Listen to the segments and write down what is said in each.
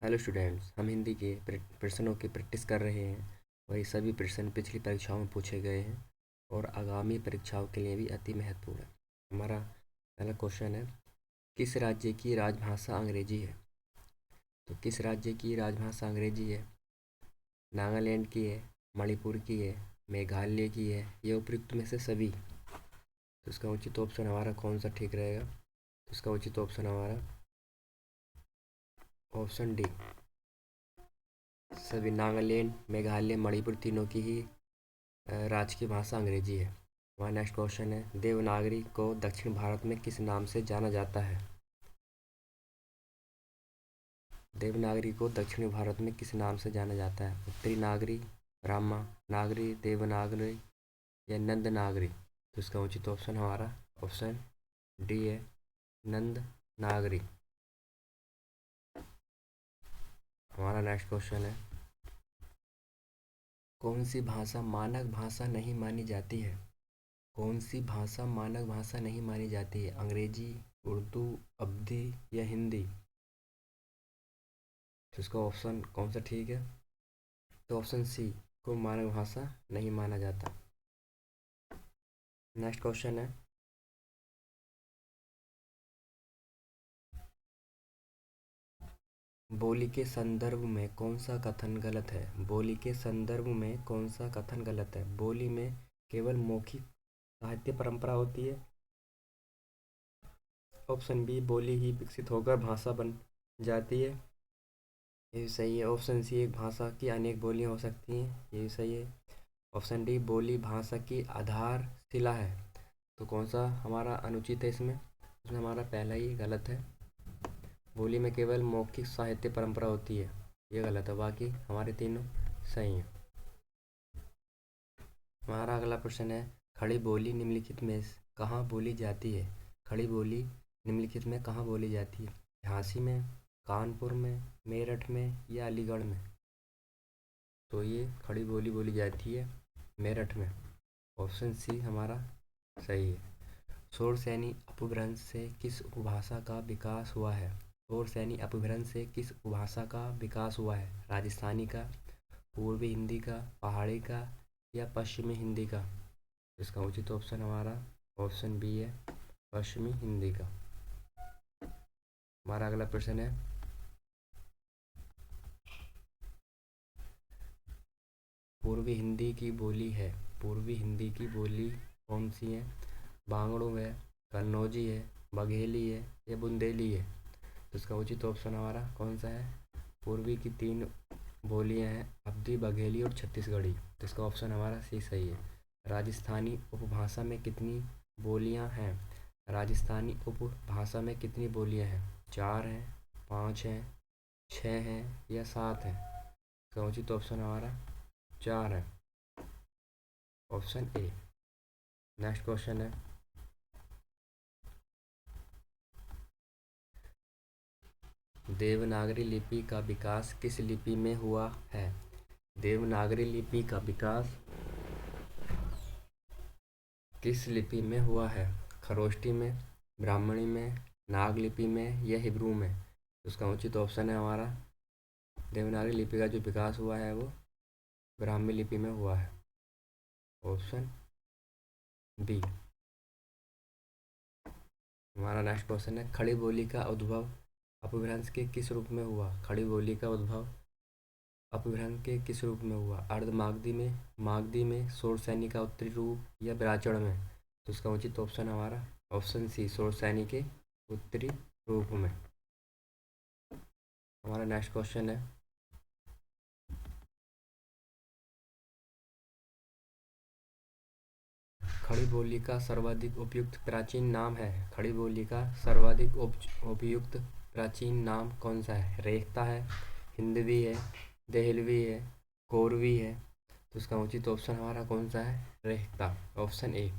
Hello students, हम हिंदी के प्रश्नों की प्रैक्टिस कर रहे हैं। वही सभी प्रश्न पिछली परीक्षाओं में पूछे गए हैं और आगामी परीक्षाओं के लिए भी अति महत्वपूर्ण है। हमारा पहला क्वेश्चन है, किस राज्य की राजभाषा अंग्रेजी है? तो किस राज्य की राजभाषा अंग्रेजी है? नागालैंड की है, मणिपुर की है, मेघालय की है, या उपयुक्त में से सभी? तो इसका उचित ऑप्शन हमारा कौन सा ठीक रहेगा? तो इसका उचित ऑप्शन हमारा ऑप्शन डी, सभी। नागालैंड, मेघालय, मणिपुर तीनों की ही राज्य की भाषा अंग्रेजी है। हमारा नेक्स्ट क्वेश्चन है, देवनागरी को दक्षिण भारत में किस नाम से जाना जाता है? देवनागरी को दक्षिण भारत में किस नाम से जाना जाता है? उत्तरी नागरी, ब्राह्मा नागरी, देवनागरी, या नंद नागरी? तो इसका उचित ऑप्शन हमारा ऑप्शन डी है, नंद नागरी। हमारा नेक्स्ट क्वेश्चन है, कौन सी भाषा मानक भाषा नहीं मानी जाती है? कौन सी भाषा मानक भाषा नहीं मानी जाती है? अंग्रेजी, उर्दू, अवधी, या हिंदी? तो इसका ऑप्शन कौन सा ठीक है? तो ऑप्शन सी को मानक भाषा नहीं माना जाता। नेक्स्ट क्वेश्चन है, बोली के संदर्भ में कौन सा कथन गलत है? बोली के संदर्भ में कौन सा कथन गलत है? बोली में केवल मौखिक साहित्य परंपरा होती है। ऑप्शन बी, बोली ही विकसित होकर भाषा बन जाती है, ये भी सही है। ऑप्शन सी, एक भाषा की अनेक बोलियां हो सकती हैं, ये भी सही है। ऑप्शन डी, बोली भाषा की आधारशिला है। तो कौन सा हमारा अनुचित है इसमें? इसमें हमारा पहला ही गलत है, बोली में केवल मौखिक साहित्य परंपरा होती है, ये गलत है। बाकी हमारे तीनों सही हैं। हमारा अगला प्रश्न है, खड़ी बोली निम्नलिखित में कहाँ बोली जाती है? खड़ी बोली निम्नलिखित में कहाँ बोली जाती है? झांसी में, कानपुर में, मेरठ में, या अलीगढ़ में? तो ये खड़ी बोली बोली जाती है मेरठ में। ऑप्शन सी हमारा सही है। शौरसेनी अपभ्रंश से किस उपभाषा का विकास हुआ है? शौरसेनी अपभ्रंश से किस उपभाषा का विकास हुआ है? राजस्थानी का, पूर्वी हिंदी का, पहाड़ी का, या पश्चिमी हिंदी का? इसका उचित ऑप्शन हमारा ऑप्शन बी है, पश्चिमी हिंदी का। हमारा अगला प्रश्न है, पूर्वी हिंदी की बोली है, पूर्वी हिंदी की बोली कौन सी है? बांगड़ू है, कन्नौजी है, बघेली है, या बुंदेली है? तो इसका उचित ऑप्शन हमारा कौन सा है? पूर्वी की तीन बोलियां हैं, अवधी, बघेली और छत्तीसगढ़ी। तो इसका ऑप्शन हमारा सी सही है। राजस्थानी उपभाषा में कितनी बोलियां हैं? राजस्थानी उपभाषा में कितनी बोलियां हैं? 4 हैं, 5 हैं, 6 हैं, या 7 हैं? इसका उचित ऑप्शन हमारा 4 है, ऑप्शन ए। नेक्स्ट क्वेश्चन है, देवनागरी लिपि का विकास किस लिपि में हुआ है? देवनागरी लिपि का विकास किस लिपि में हुआ है? खरोष्टी में, ब्राह्मणी में, नागलिपि में, या हिब्रू में? तो उसका उचित ऑप्शन है हमारा, देवनागरी लिपि का जो विकास हुआ है वो ब्राह्मी लिपि में हुआ है, ऑप्शन बी। हमारा नेक्स्ट क्वेश्चन है, खड़ी बोली का उद्भव अपभ्रंश के किस रूप में हुआ? खड़ी बोली का उद्भव अपभ्रंश के किस रूप में हुआ? अर्ध मागधी में, मागधी में, शौरसेनी का उत्तरी रूप, या ब्राह्मण में? तो इसका उचित ऑप्शन हमारा ऑप्शन सी, शौरसेनी के उत्तरी रूप में। हमारा नेक्स्ट क्वेश्चन है, खड़ी बोली का सर्वाधिक उपयुक्त प्राचीन नाम है? खड़ी बोली का सर्वाधिक उपयुक्त प्राचीन नाम कौन सा है? रेखता है, हिंदवी है, देहलवी है, कोरवी है? तो उसका उचित ऑप्शन हमारा कौन सा है? रेखता, ऑप्शन ए।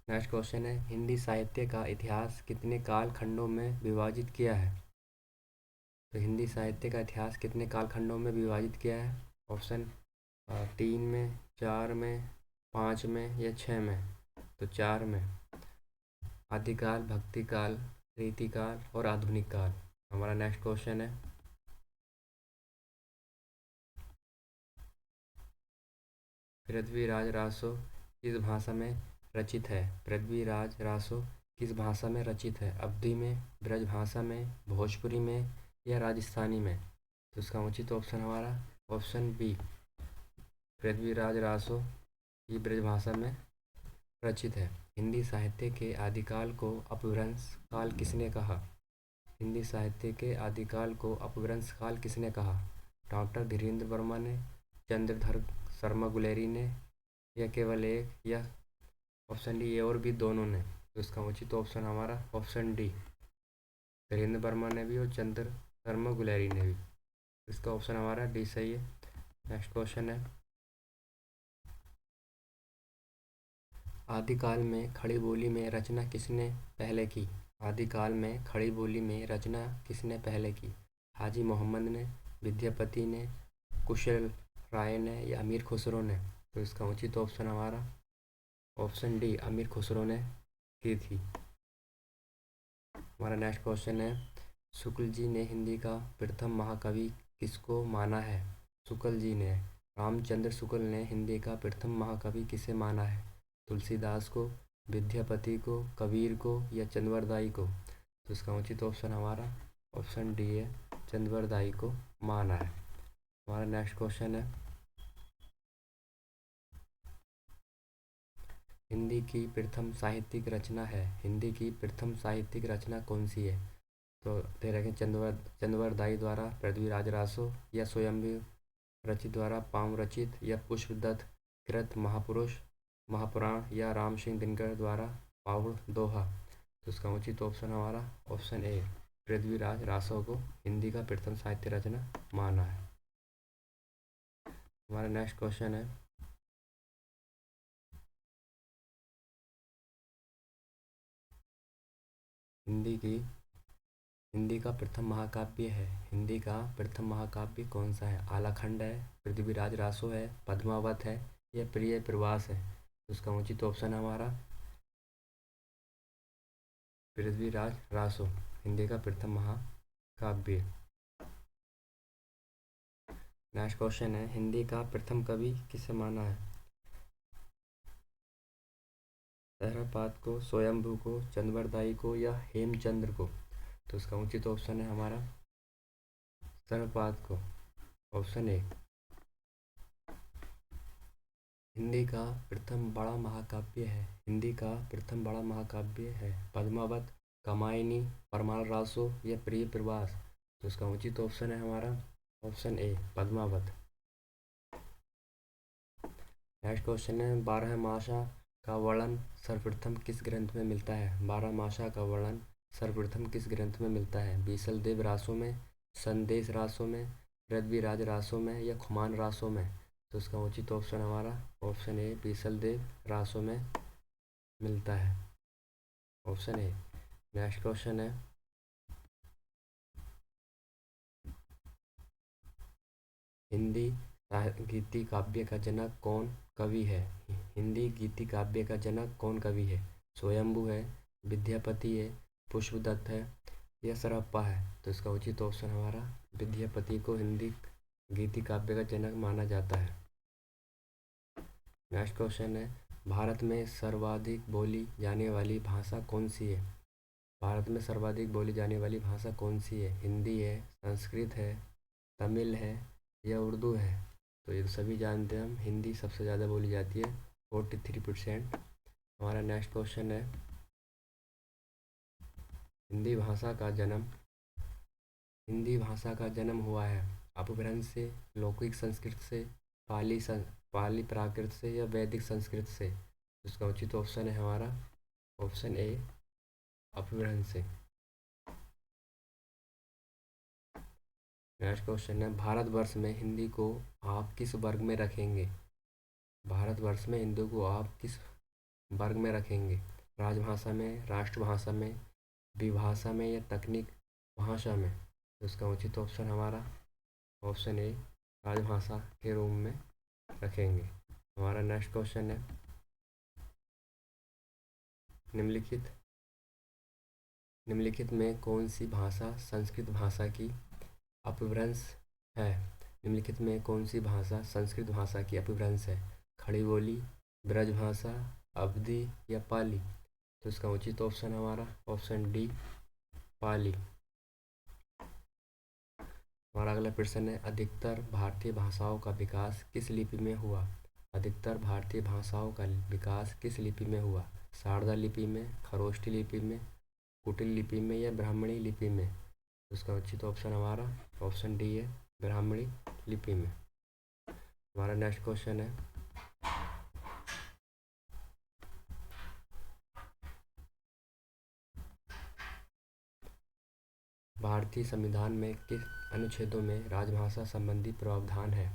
नेक्स्ट क्वेश्चन है, हिंदी साहित्य का इतिहास कितने काल खंडों में विभाजित किया है? तो हिंदी साहित्य का इतिहास कितने काल खंडों में विभाजित किया है? ऑप्शन 3 में, 4 में, 5 में, या 6 में? तो 4 में। आदिकाल, भक्तिकाल, रीतिकाल और आधुनिक काल। हमारा नेक्स्ट क्वेश्चन है, पृथ्वीराज रासो किस भाषा में रचित है? पृथ्वीराज रासो किस भाषा में रचित है? अवधी में, ब्रज भाषा में, भोजपुरी में या राजस्थानी में? तो इसका उचित ऑप्शन हमारा ऑप्शन बी, पृथ्वीराज रासो ये ब्रज भाषा में रचित है। हिंदी साहित्य के आदिकाल को अपभ्रंश काल किसने कहा? हिंदी साहित्य के आदिकाल को अपभ्रंश काल किसने कहा? डॉक्टर धीरेन्द्र वर्मा ने, चंद्रधर शर्मा गुलेरी ने, या केवल एक, या ऑप्शन डी ए और बी दोनों ने? तो इसका उचित ऑप्शन हमारा ऑप्शन डी, धीरेन्द्र वर्मा ने भी और चंद्र शर्मा गुलेरी ने भी। इसका ऑप्शन हमारा डी सही है। नेक्स्ट क्वेश्चन है, आदिकाल में खड़ी बोली में रचना किसने पहले की? आदिकाल में खड़ी बोली में रचना किसने पहले की? हाजी मोहम्मद ने, विद्यापति ने, कुशल राय ने या अमीर खुसरो ने? तो इसका उचित ऑप्शन हमारा ऑप्शन डी, अमीर खुसरो ने की थी। हमारा नेक्स्ट क्वेश्चन है, शुक्ल जी ने हिंदी का प्रथम महाकवि किसको माना है? शुक्ल जी ने, रामचंद्र शुक्ल ने हिंदी का प्रथम महाकवि किसे माना है? तुलसीदास को, विद्यापति को, कबीर को या चंद्रवरदाई को? तो इसका उचित ऑप्शन हमारा ऑप्शन डी है, चंद्रवरदाई को माना है। हमारा नेक्स्ट क्वेश्चन है, हिंदी की प्रथम साहित्यिक रचना है, हिंदी की प्रथम साहित्यिक रचना कौन सी है? तो दे रखे चंद्रवरदाई द्वारा पृथ्वीराज रासो, या स्वयंभू रचित द्वारा पाम रचित, या पुष्पदत्त कृत महापुरुष महापुराण, या राम सिंह दिनकर द्वारा पाउड़ दोहा? तो इसका उचित ऑप्शन हमारा ऑप्शन ए, पृथ्वीराज रासो को हिंदी का प्रथम साहित्य रचना माना है। हमारा नेक्स्ट क्वेश्चन है, हिंदी का प्रथम महाकाव्य है, हिंदी का प्रथम महाकाव्य कौन सा है? आलाखंड है, पृथ्वीराज रासो है, पद्मावत है या प्रिय प्रवास है? तो उसका उचित ऑप्शन हमारा पृथ्वीराज रासो, हिंदी का प्रथम महाकाव्य। नेक्स्ट क्वेश्चन है, हिंदी का प्रथम कवि किसे माना है? सहरापात को, स्वयंभू को, चंद्रवरदाई को या हेमचंद्र को? तो इसका उचित ऑप्शन है हमारा सहरापात को, ऑप्शन ए। हिंदी का प्रथम बड़ा महाकाव्य है, हिंदी का प्रथम बड़ा महाकाव्य है पद्मावत, कामायनी, परमार रासो या प्रिय प्रवास? तो इसका उचित ऑप्शन है हमारा option A, Padmavat. Next question है, बारहमासा का वर्णन सर्वप्रथम किस ग्रंथ में मिलता है? बारहमासा का वर्णन सर्वप्रथम किस ग्रंथ में मिलता है? बीसल देव रासों में, संदेश रासों में, पृथ्वीराज रासों में या खुमान रासों में? तो इसका उचित ऑप्शन हमारा ऑप्शन ए, बीसल देव रासों में मिलता है, ऑप्शन ए। नेक्स्ट क्वेश्चन है, हिंदी गीति काव्य का जनक कौन कवि है? हिंदी गीति काव्य का जनक कौन कवि है? स्वयंभू है, विद्यापति है, पुष्पदत्त है या सरप्पा है? तो इसका उचित ऑप्शन हमारा विद्यापति को हिंदी गीति काव्य का जनक माना जाता है। नेक्स्ट क्वेश्चन है, भारत में सर्वाधिक बोली जाने वाली भाषा कौन सी है? भारत में सर्वाधिक बोली जाने वाली भाषा कौन सी है? हिंदी है, संस्कृत है, तमिल है या उर्दू है? तो ये सभी जानते हैं हम, हिंदी सबसे ज़्यादा बोली जाती है 43%। हमारा नेक्स्ट क्वेश्चन है, हिंदी भाषा का जन्म हुआ है अपभ्रंश से, लौकिक संस्कृत से, पाली प्राकृत से या वैदिक संस्कृत से? इसका उचित ऑप्शन है हमारा ऑप्शन ए, अपभ्रंश से। नेक्स्ट क्वेश्चन है, भारतवर्ष में हिंदी को आप किस वर्ग में रखेंगे? भारतवर्ष में हिंदी को आप किस वर्ग में रखेंगे? राजभाषा में, राष्ट्रभाषा में, विभाषा में या तकनीक भाषा में? तो इसका उचित ऑप्शन हमारा ऑप्शन ए, राजभाषा के रूप में रखेंगे। हमारा नेक्स्ट क्वेश्चन है, निम्नलिखित निम्नलिखित में कौन सी भाषा संस्कृत भाषा की अपभ्रंश है? निम्नलिखित में कौन सी भाषा संस्कृत भाषा की अपभ्रंश है? खड़ी बोली, ब्रजभाषा, अवधी या पाली? तो इसका उचित ऑप्शन हमारा ऑप्शन डी पाली। हमारा अगला प्रश्न है, अधिकतर भारतीय भाषाओं का विकास किस लिपि में हुआ? अधिकतर भारतीय भाषाओं का विकास किस लिपि में हुआ? शारदा लिपि में, खरोष्ठी लिपि में, कुटिल लिपि में या ब्राह्मणी लिपि में? तो इसका उचित ऑप्शन हमारा ऑप्शन डी है ब्राह्मणी लिपि में। हमारा नेक्स्ट क्वेश्चन है, भारतीय संविधान में किस अनुच्छेदों में राजभाषा संबंधी प्रावधान है?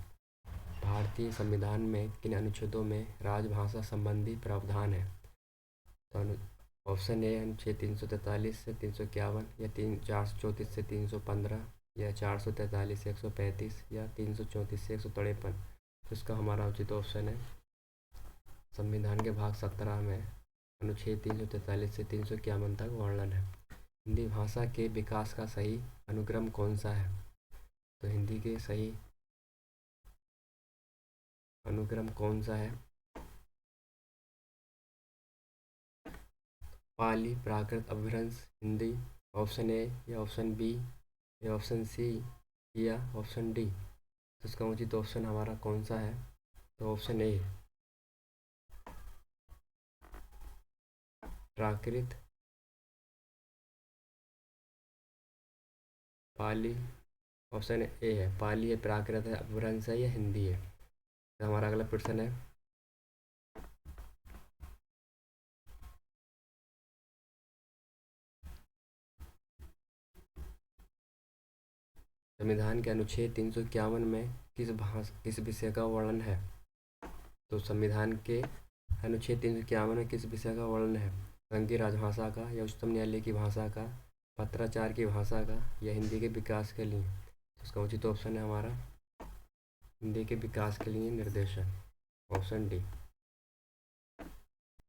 भारतीय संविधान में किन अनुच्छेदों में राजभाषा संबंधी प्रावधान है? तो ऑप्शन ए अनुच्छेद 343 से 351 या 434 से 315 या 443 से 135 या 334 से 153। तो इसका हमारा उचित ऑप्शन है संविधान के भाग 17 में अनुच्छेद 343 से 351 तक वर्णन है। हिंदी भाषा के विकास का सही अनुक्रम कौन सा है? तो हिंदी के सही अनुक्रम कौन सा है? पाली, प्राकृत, अपभ्रंश, हिंदी? ऑप्शन ए या ऑप्शन बी या ऑप्शन सी या ऑप्शन डी? तो इसका उचित ऑप्शन हमारा कौन सा है? तो option A Prakrit, Pali. Option A है पाली है, प्राकृत है, अपभ्रंश है या हिंदी है? तो हमारा अगला प्रश्न है, संविधान के अनुच्छेद 351 में किस विषय का वर्णन है? तो संविधान के अनुच्छेद 351 में किस विषय का वर्णन है? संघीय राजभाषा का या उच्चतम न्यायालय की भाषा का, पत्राचार की भाषा का या हिंदी के विकास के लिए? तो इसका उचित ऑप्शन है हमारा हिंदी के विकास के लिए निर्देशन, ऑप्शन डी।